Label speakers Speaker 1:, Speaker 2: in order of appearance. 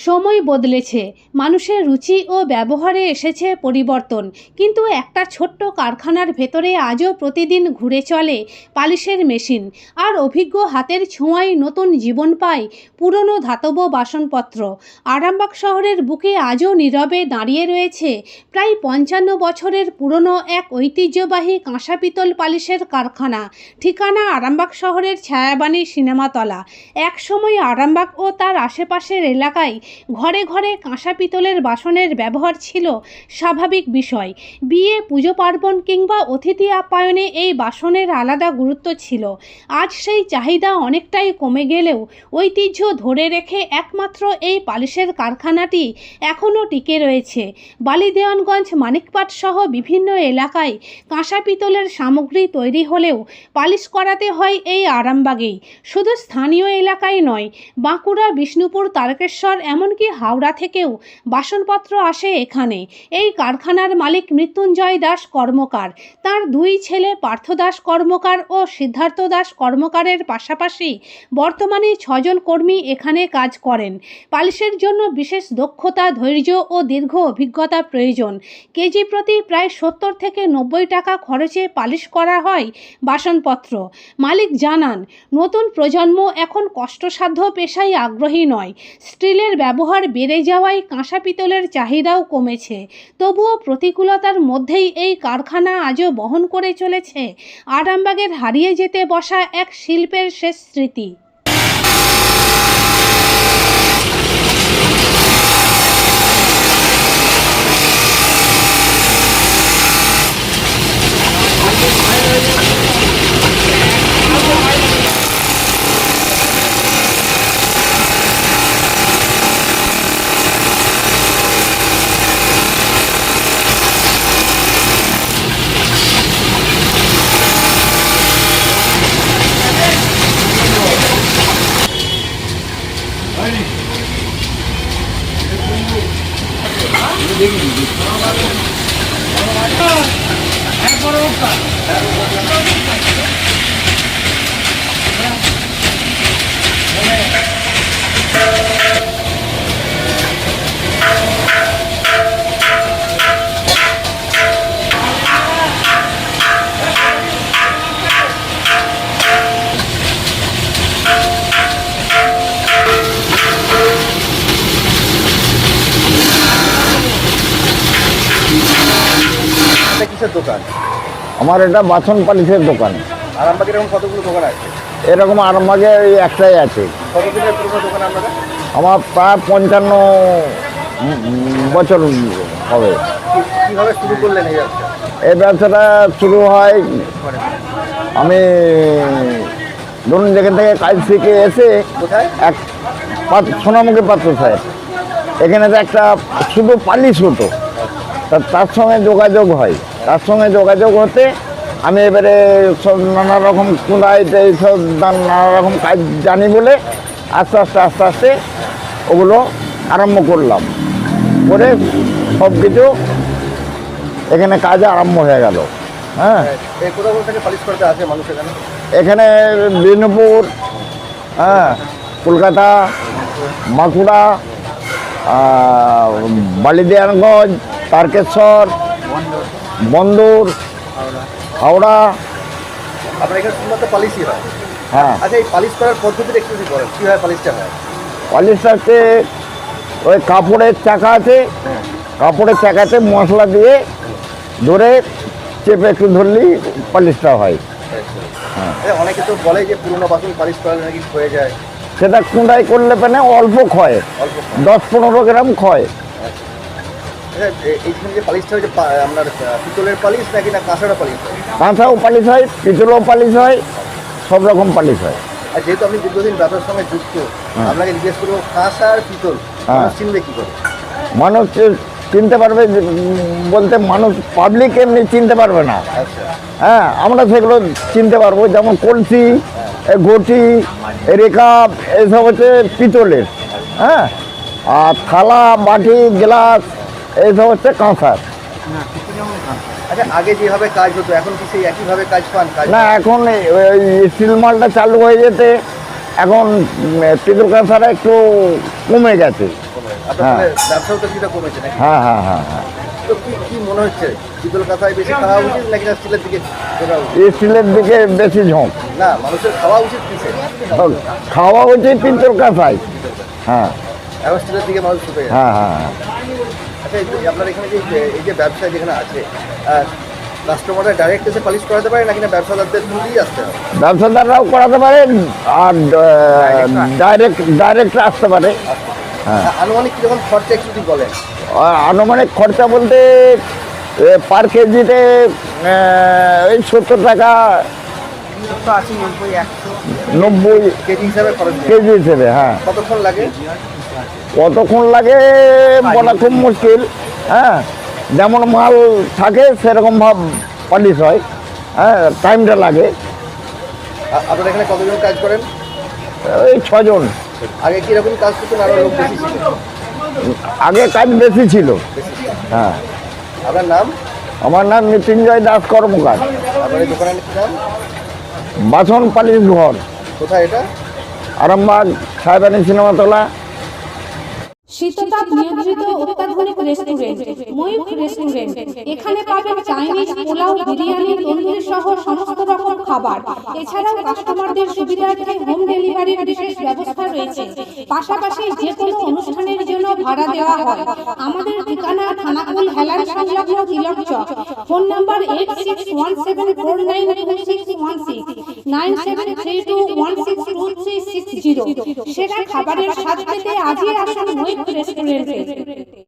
Speaker 1: সময় বদলেছে, মানুষের রুচি ও ব্যবহারে এসেছে পরিবর্তন, কিন্তু একটা ছোট্ট কারখানার ভেতরে আজও প্রতিদিন ঘুরে চলে পালিশের মেশিন, আর অভিজ্ঞ হাতের ছোঁয়ায় নতুন জীবন পায় পুরনো ধাতব বাসনপত্র। আরামবাগ শহরের বুকে আজও নীরবে দাঁড়িয়ে রয়েছে প্রায় 55 বছরের পুরনো এক ঐতিহ্যবাহী কাঁসা পিতল পালিশের কারখানা। ঠিকানা আরামবাগ শহরের ছায়াবাণী সিনেমাতলা। এক সময় আরামবাগ ও তার আশেপাশের এলাকায় ঘরে ঘরে কাঁসা পিতলের বাসনের ব্যবহার ছিল স্বাভাবিক বিষয়। বিয়ে, পুজো পার্বণ কিংবা অতিথি আপ্যায়নে এই বাসনের আলাদা গুরুত্ব ছিল। আজ সেই চাহিদা অনেকটাই কমে গেলেও ঐতিহ্য ধরে রেখে একমাত্র এই পালিশের কারখানাটি এখনও টিকে রয়েছে। বালিদেওয়ানগঞ্জ, মানিকপাট সহ বিভিন্ন এলাকায় কাঁসা পিতলের সামগ্রী তৈরি হলেও পালিশ করাতে হয় এই আরামবাগেই। শুধু স্থানীয় এলাকায় নয়, বাঁকুড়া, বিষ্ণুপুর, তারকেশ্বর, এমনকি হাওড়া থেকেও বাসনপত্র আসে এখানে। এই কারখানার মালিক মৃত্যুঞ্জয় দাস কর্মকার, তার দুই ছেলে পার্থ দাস কর্মকার ও সিদ্ধার্থ দাস কর্মকারের পাশাপাশি বর্তমানে 6 জন কর্মী এখানে কাজ করেন। পালিশের জন্য বিশেষ দক্ষতা, ধৈর্য ও দীর্ঘ অভিজ্ঞতা প্রয়োজন। কেজি প্রতি প্রায় 70 থেকে 90 টাকা খরচে পালিশ করা হয় বাসনপত্র। মালিক জানান, নতুন প্রজন্ম এখন কষ্টসাধ্য পেশায় আগ্রহী নয়। স্টিলের ব্যবহার বেড়ে যাওয়ায় কাঁসা পিতলের চাহিদাও কমেছে। তবুও প্রতিকূলতার মধ্যেই এই কারখানা আজও বহন করে চলেছে আরামবাগের হারিয়ে যেতে বসা এক শিল্পের শেষ স্মৃতি।
Speaker 2: কিসের দোকান?
Speaker 3: আমার এটা বাসন পালিশের দোকান।
Speaker 2: আরামবাগের এরকম কতগুলো দোকান আছে?
Speaker 3: এরকম আরামবাগে এই একটাই আছে।
Speaker 2: কতদিনের পুরনো দোকান আপনাদের?
Speaker 3: আমার প্রায় 55 বছর হবে।
Speaker 2: কীভাবে শুরু করলেন এই ব্যবসা?
Speaker 3: এই ব্যবসাটা শুরু হয়, আমি ধরুন যেখান থেকে কাজ শিখে এসে
Speaker 2: কোথায়?
Speaker 3: এক সোনামুখী পাত্র সাহেব, এখানে তো একটা শুধু পালিশ হতো, তার সঙ্গে যোগাযোগ হয়। তার সঙ্গে যোগাযোগ হতে আমি এবারে সব নানা রকম কুঁড়াই এইসব নানা রকম কাজ জানি বলে আস্তে আস্তে ওগুলো আরম্ভ করলাম, করে সব কিছু এখানে কাজ আরম্ভ হয়ে গেল। হ্যাঁ,
Speaker 2: কোথাও থেকে পালিশ করতে আসে মানুষ এখানে?
Speaker 3: এখানে বিষ্ণুপুর, হ্যাঁ, কলকাতা, বাঁকুড়া, বালিদেওয়ানগঞ্জ, তারকেশ্বর, বন্দর, হাওড়া।
Speaker 2: আপনার এখানে শুধুমাত্র পালিশই হয়?
Speaker 3: হ্যাঁ।
Speaker 2: আচ্ছা, এই পালিশ করার পদ্ধতিটা একটু যদি বলেন, কীভাবে পালিশটা হয়?
Speaker 3: পালিশটা হচ্ছে ওই কাপড়ের চাকা আছে, কাপড়ের চাকাতে মশলা দিয়ে ধরে চেপে একটু ধরলেই পালিশটা হয়।
Speaker 2: হ্যাঁ, অনেকে তো বলে যে পুরোনো বাসন পালিশ করালে নাকি ক্ষয়ে যায়।
Speaker 3: সেটা কুঁড়াই করলে পেনে অল্প ক্ষয়, 10-15 গ্রাম ক্ষয়।
Speaker 2: এইখানে যে পালিশটা হয়েছে আপনার পিতলের পালিশ নাকি না কাঁসারও পালিশ?
Speaker 3: কাঁসাও পালিশ হয়, পিতলও পালিশ হয়, সব রকম পালিশ হয়।
Speaker 2: আর যেহেতু আপনি দীর্ঘদিন ব্যবসার সঙ্গে যুক্ত, আপনাকে জিজ্ঞেস করবো কাঁসা আর পিতল চিনবে কী করে?
Speaker 3: মানুষ চিনতে পারবে বলতে, মানুষ পাবলিক এমনি চিনতে পারবে না।
Speaker 2: আচ্ছা।
Speaker 3: হ্যাঁ, আমরা সেগুলো চিনতে পারবো, যেমন কলসি, ঘটি, রেকাপ, এইসব হচ্ছে পিতলের। হ্যাঁ, আর থালা, বাটি, গ্লাস এইসব হচ্ছে কাঁসার।
Speaker 2: আচ্ছা, আগে যেভাবে কাজ হতো এখন কি সেই একইভাবে কাজ পান?
Speaker 3: না, এখন ওই স্টিল মালটা চালু হয়ে যেতে এখন পিতল কাঁসারা একটু কমে গেছে।
Speaker 2: আপনার
Speaker 3: হ্যাঁ।
Speaker 2: তাহলে ব্যবসাও তো কিছুটা কমেছে নাকি?
Speaker 3: হ্যাঁ হ্যাঁ হ্যাঁ হ্যাঁ
Speaker 2: তো কি মনে হচ্ছে, পিতল কাঁথায় বেশি খাওয়া উচিত নাকি না স্টিলের দিকে ঘোরা উচিত?
Speaker 3: স্টিলের দিকে বেশি ঝোঁক।
Speaker 2: না, মানুষের খাওয়া উচিত কিসে?
Speaker 3: খাওয়া উচিত পিতল কাঁথায়। হ্যাঁ
Speaker 2: এখন স্টিলের দিকে মানুষ ছুটে যায়।
Speaker 3: হ্যাঁ হ্যাঁ হ্যাঁ।
Speaker 2: আচ্ছা, আপনার এখানে এই যে ব্যবসা যেখানে আছে, কাস্টমাররা ডাইরেক্ট এসে পালিশ করাতে পারে নাকি না ব্যবসাদারদের থ্রুই আসতে হবে?
Speaker 3: ব্যবসাদাররাও করাতে পারে আর ডাইরেক্ট আসতে পারে। হ্যাঁ।
Speaker 2: আনুমানিক কিরকম খরচা একটু যদি বলেন?
Speaker 3: আনুমানিক খরচা বলতে পার কেজিতে এই 70 টাকা, 90
Speaker 2: কেজি হিসাবে খরচ নেই।
Speaker 3: কেজি হিসেবে। হ্যাঁ।
Speaker 2: কতক্ষণ লাগে?
Speaker 3: কতক্ষণ লাগে বলা খুব মুশকিল। হ্যাঁ, যেমন মাল থাকে সেরকম ভাব পালিশ হয়। হ্যাঁ, টাইমটা লাগে।
Speaker 2: আপনার এখানে কতজন কাজ করেন?
Speaker 3: ওই 6 জন।
Speaker 2: আগে কিরকম কাজ করতেন, আরো লোক বেশি ছিল?
Speaker 3: আগে কাজ বেশি ছিল। হ্যাঁ।
Speaker 2: আপনার নাম?
Speaker 3: আমার নাম মৃত্যুঞ্জয় দাস কর্মকার।
Speaker 2: আপনার এই দোকানের কি নাম?
Speaker 3: বাসন পালিশ ঘর,
Speaker 2: কোথায় এটা?
Speaker 3: আরামবাগ সাহেবানী সিনেমাতলা।
Speaker 1: শীততাপ নিয়ন্ত্রিত অত্যাধুনিক রেস্টুরেন্ট ময়ূখ রেস্টুরেন্ট। এখানে পাবেন চাইনিজ, পোলাও, বিরিয়ানি, তন্দুরি সহ সমস্ত রকম খাবার। এছাড়াও কাস্টমারদের সুবিধার্থে হোম ডেলিভারির বিশেষ ব্যবস্থা রয়েছে। পাশাপাশি যে কোনো অনুষ্ঠানের জন্য ভাড়া দেওয়া হয়। আমাদের ঠিকানা খানাকুল হেলান সংলগ্ন তিলক চক। Phone number 8617492616 9732162360। সেরা খাবারের স্বাদ পেতে আজই আসুন ময়ূখ রেস্টুরেন্টে।